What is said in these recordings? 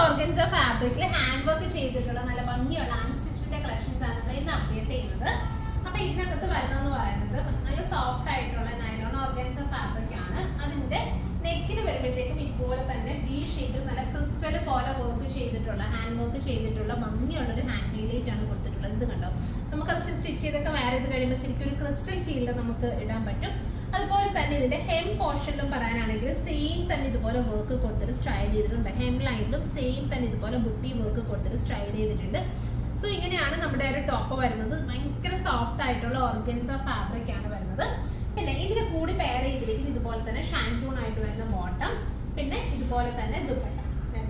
Organza ഫാബ്രിക്കിൽ hand work ചെയ്തിട്ടുള്ള നല്ല ഭംഗിയുള്ള അൺസ്റ്റിച്ചിന്റെ കളക്ഷൻസ് ആണ് നമ്മൾ ഇന്ന് അപ്ഡേറ്റ് ചെയ്യുന്നത്. അപ്പൊ ഇതിനകത്ത് വരുന്നതെന്ന് പറയുന്നത് നല്ല സോഫ്റ്റ് ആയിട്ടുള്ള നൈലോൺ ഓർഗൻസ ഫാബ്രിക് ആണ്. അതിന്റെ നെക്കിന് വരുമ്പോഴത്തേക്കും ഇതുപോലെ തന്നെ വി ഷേപ്പിൽ നല്ല ക്രിസ്റ്റൽ പോലെ വർക്ക് ചെയ്തിട്ടുള്ള ഹാൻഡ് വർക്ക് ചെയ്തിട്ടുള്ള ഭംഗിയുള്ള ഒരു ഹാൻഡ് ഹൈലൈറ്റ് ആണ് കൊടുത്തിട്ടുള്ളത്. ഇത് കണ്ടോ, നമുക്കത് സ്റ്റിച്ച് ചെയ്തൊക്കെ വേറെ ഇത് കഴിയുമ്പോൾ ശരിക്കും ഒരു ക്രിസ്റ്റൽ ഫീൽഡ് നമുക്ക് ഇടാൻ പറ്റും. അതുപോലെ തന്നെ ഇതിന്റെ ഹെം പോർഷനിലും പറയാനാണെങ്കിൽ സെയിം തന്നെ ഇതുപോലെ വർക്ക് കൊടുത്തിട്ട് സ്റ്റൈൽ ചെയ്തിട്ടുണ്ട്. ഹെം ലൈനിലും സെയിം തന്നെ ഇതുപോലെ ബുട്ടി വർക്ക് കൊടുത്തിട്ട് സ്റ്റൈൽ ചെയ്തിട്ടുണ്ട്. സോ ഇങ്ങനെയാണ് നമ്മുടെ ഒരു ടോപ്പ് വരുന്നത്. ഭയങ്കര സോഫ്റ്റ് ആയിട്ടുള്ള ഓർഗൻസ ഫാബ്രിക് ആണ് വരുന്നത്. പിന്നെ ഇതിന് കൂടി പെയർ ചെയ്തിരിക്കുന്നത് ഇതുപോലെ തന്നെ ഷാൻറ്റൂൺ ആയിട്ട് വരുന്ന ബോട്ടം, പിന്നെ ഇതുപോലെ തന്നെ ദുപ്പട്ട,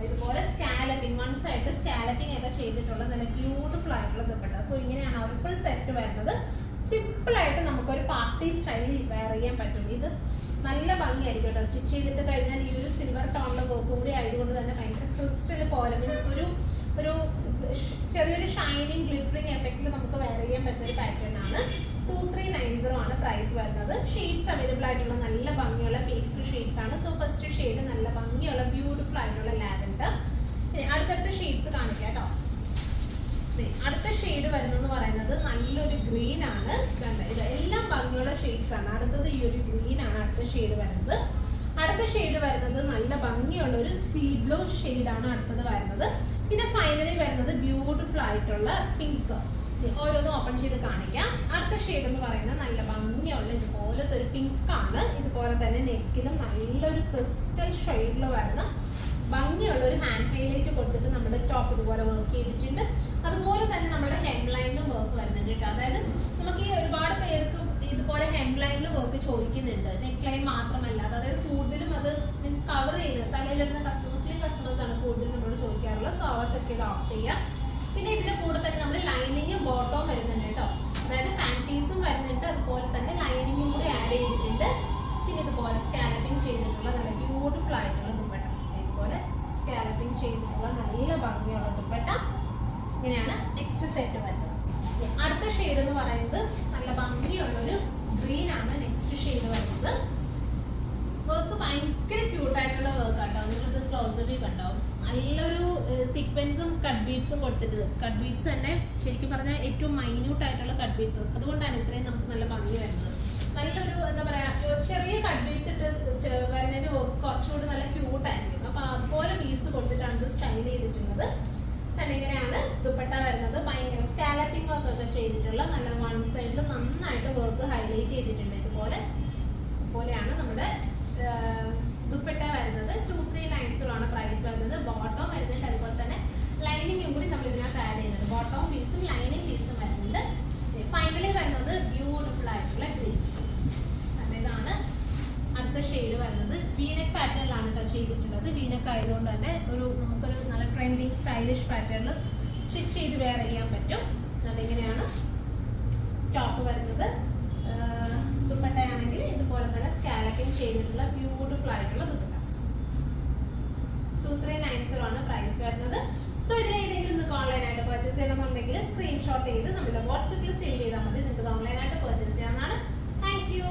ഇതുപോലെ സ്കാലപ്പിംഗ് വൺ സൈഡ് സ്കാലപ്പിംഗ് ഒക്കെ ചെയ്തിട്ടുള്ള നല്ല ബ്യൂട്ടിഫുൾ ആയിട്ടുള്ള ദുപ്പട്ട. സോ ഇങ്ങനെയാണ് ഒരു ഫുൾ സെറ്റ് വരുന്നത്. സിമ്പിൾ ആയിട്ട് നമുക്കൊരു പാർട്ടി സ്റ്റൈലിൽ വെയർ ചെയ്യാൻ പറ്റും. ഇത് നല്ല ഭംഗിയായിരിക്കും കേട്ടോ. സ്റ്റിച്ച് ചെയ്തിട്ട് കഴിഞ്ഞാൽ ഈ ഒരു സിൽവർ ടോണിലെ വർക്കും കൂടി ആയതുകൊണ്ട് തന്നെ ഭയങ്കര ക്രിസ്റ്റൽ പോലെ മീൻസ് ഒരു ചെറിയൊരു ഷൈനിങ് ഗ്ലിറ്ററിങ് എഫക്റ്റിൽ നമുക്ക് വെയർ ചെയ്യാൻ പറ്റുന്ന ഒരു പാറ്റേൺ ആണ്. 2390 ആണ് പ്രൈസ് വരുന്നത്. ഷെയ്ഡ്സ് അവൈലബിൾ ആയിട്ടുള്ള നല്ല ഭംഗിയുള്ള പേസ്റ്റൽ ഷെയ്ഡ്സ് ആണ്. സോ ഫസ്റ്റ് ഷെയ്ഡ് നല്ല ഭംഗിയുള്ള ബ്യൂട്ടിഫുൾ ആയിട്ടുള്ള ലാവൻഡർ. അടുത്തടുത്ത ഷെയ്ഡ്സ് കാണിക്കാം കേട്ടോ. അടുത്ത ഷെയ്ഡ് വരുന്നതെന്ന് പറയുന്നത് നല്ലൊരു ഗ്രീൻ ആണ്. ഇത് എല്ലാം ഭംഗിയുള്ള ഷെയ്ഡ്സ് ആണ്. അടുത്തത് ഈ ഒരു ഗ്രീൻ ആണ് അടുത്ത ഷെയ്ഡ് വരുന്നത്. അടുത്ത ഷെയ്ഡ് വരുന്നത് നല്ല ഭംഗിയുള്ള ഒരു സീ ബ്ലൂ ഷെയ്ഡാണ് അടുത്തത് വരുന്നത്. പിന്നെ ഫൈനലി വരുന്നത് ബ്യൂട്ടിഫുൾ ആയിട്ടുള്ള പിങ്ക്. ഓരോന്നും ഓപ്പൺ ചെയ്ത് കാണിക്കാം. അടുത്ത ഷെയ്ഡ് എന്ന് പറയുന്നത് നല്ല ഭംഗിയുള്ള ഇതുപോലത്തെ ഒരു പിങ്ക് ആണ്. ഇതുപോലെ തന്നെ നെക്കിലും നല്ലൊരു ക്രിസ്റ്റൽ ഷെയ്ഡിൽ വരുന്ന ഭംഗിയുള്ള ഒരു ഹാൻഡ് ഹൈലൈറ്റ് കൊടുത്തിട്ട് നമ്മുടെ ടോപ്പ് ഇതുപോലെ വർക്ക് ചെയ്തിട്ടുണ്ട്. അതുപോലെ തന്നെ നമ്മുടെ ഹെം ലൈനിലും വർക്ക് വരുന്നുണ്ട് കേട്ടോ. അതായത് നമുക്ക് ഈ ഒരുപാട് പേർക്ക് ഇതുപോലെ ഹെം ലൈനിൽ വർക്ക് ചോദിക്കുന്നുണ്ട്, നെക്ക് ലൈൻ മാത്രമല്ല. അതായത് കൂടുതലും അത് മീൻസ് കവർ ചെയ്യുന്നത് തലയിലിടുന്ന മുസ്ലിം കസ്റ്റമേഴ്സ് ആണ് കൂടുതലും നമ്മളോട് ചോദിക്കാറുള്ളത്. സോ അവർക്കൊക്കെ ഇത് ഓപ്റ്റ് ചെയ്യാം. പിന്നെ ഇതിന്റെ കൂടെ തന്നെ നമ്മൾ ലൈനിങ്ങും ബോട്ടവും വരുന്നുണ്ട് കേട്ടോ. അതായത് പാൻറ്റീസും വരുന്നുണ്ട്, അതുപോലെ തന്നെ ലൈനിങ്ങും കൂടി ആഡ് ചെയ്തിട്ടുണ്ട്. പിന്നെ ഇതുപോലെ സ്കാലപ്പിംഗ് ചെയ്തിട്ടുള്ള നല്ല ബ്യൂട്ടിഫുൾ ആയിട്ടുള്ള ദുപ്പട്ട, ഇതുപോലെ സ്കാലപ്പിംഗ് ചെയ്തിട്ടുള്ള നല്ല ഭംഗിയുള്ള ദുപ്പട്ട. ഇങ്ങനെയാണ് നെക്സ്റ്റ് സെറ്റ് വരുന്നത്. അടുത്ത ഷെയ്ഡ് എന്ന് പറയുന്നത് നല്ല ഭംഗിയുള്ളൊരു ഗ്രീൻ ആണ് നെക്സ്റ്റ് ഷെയ്ഡ് വരുന്നത്. വർക്ക് ഭയങ്കര ക്യൂട്ടായിട്ടുള്ള വർക്ക് ആട്ടോ. നിങ്ങളിത് ക്ലോസപ്പ് കണ്ടോ, നല്ലൊരു സീക്വൻസും കട്ട് ബീഡ്സും കൊടുത്തിട്ട്, കട്ട് ബീഡ്സ് തന്നെ ശരിക്കും പറഞ്ഞാൽ ഏറ്റവും മൈന്യൂട്ട് ആയിട്ടുള്ള കട്ട് ബീഡ്സ്. അതുകൊണ്ടാണ് ഇത്രയും നമുക്ക് നല്ല ഭംഗി വരുന്നത്. നല്ലൊരു എന്താ പറയുക, ചെറിയ കട്ട് ബീഡ്സ് ഇട്ട് വരുന്നതിന് കുറച്ചുകൂടി നല്ല ക്യൂട്ടായിരിക്കും. അപ്പോൾ അതുപോലെ ബീഡ്സ് കൊടുത്തിട്ടാണ് ഇത് സ്റ്റൈൽ ചെയ്തിട്ടുള്ളത്. ഇങ്ങനെയാണ് ദുപ്പട്ട വരുന്നത്. ഭയങ്കര സ്കാലപ്പിംഗ് വർക്ക് ഒക്കെ ചെയ്തിട്ടുള്ള നല്ല വൺ സൈഡിൽ നന്നായിട്ട് വർക്ക് ഹൈലൈറ്റ് ചെയ്തിട്ടുണ്ട്. ഇതുപോലെയാണ് നമ്മുടെ ദുപ്പട്ട വരുന്നത്. 2390 പ്രൈസ് വരുന്നത്. ബോട്ടം വരുന്നുണ്ട്, അതുപോലെ തന്നെ ലൈനിങ്ങും കൂടി നമ്മൾ ഇതിനകത്ത് ആഡ് ചെയ്യുന്നുണ്ട്. ബോട്ടം പീസും ലൈനിങ് പീസും വരുന്നുണ്ട്. ഫൈനലി വരുന്നത് ബ്യൂട്ടിഫുൾ ആയിട്ടുള്ള ഗ്രീൻ. ഇതാണ് അടുത്ത ഷെയ്ഡ് വരുന്നത്. വീനെക്ക് പാറ്റേണിലാണ് കേട്ടോ ചെയ്തിട്ടുള്ളത്. വീനെക്ക് ആയതുകൊണ്ട് തന്നെ നമുക്കൊരു നല്ല ട്രെൻഡിങ് സ്റ്റൈലിഷ് പാറ്റേണിൽ സ്റ്റിച്ച് ചെയ്ത് വെയർ ചെയ്യാൻ പറ്റും. അതിങ്ങനെയാണ് ടോപ്പ് വരുന്നത്. ദുപ്പട്ടയാണെങ്കിൽ ഇതുപോലെ തന്നെ സ്കാലപ്പിംഗ് ചെയ്തിട്ടുള്ള ബ്യൂട്ടിഫുൾ ആയിട്ടുള്ള ദുപ്പട്ട. 2390 ആണ് പ്രൈസ് വരുന്നത്. സോ ഇതിലേതെങ്കിലും നിങ്ങൾക്ക് ഓൺലൈനായിട്ട് പർച്ചേസ് ചെയ്യണമെന്നുണ്ടെങ്കിൽ സ്ക്രീൻഷോട്ട് ചെയ്ത് നമ്മുടെ വാട്സപ്പിൽ സെൻഡ് ചെയ്താൽ മതി. നിങ്ങൾക്ക് ഓൺലൈനായിട്ട് പർച്ചേസ് ചെയ്യാവുന്നതാണ്. Thank you.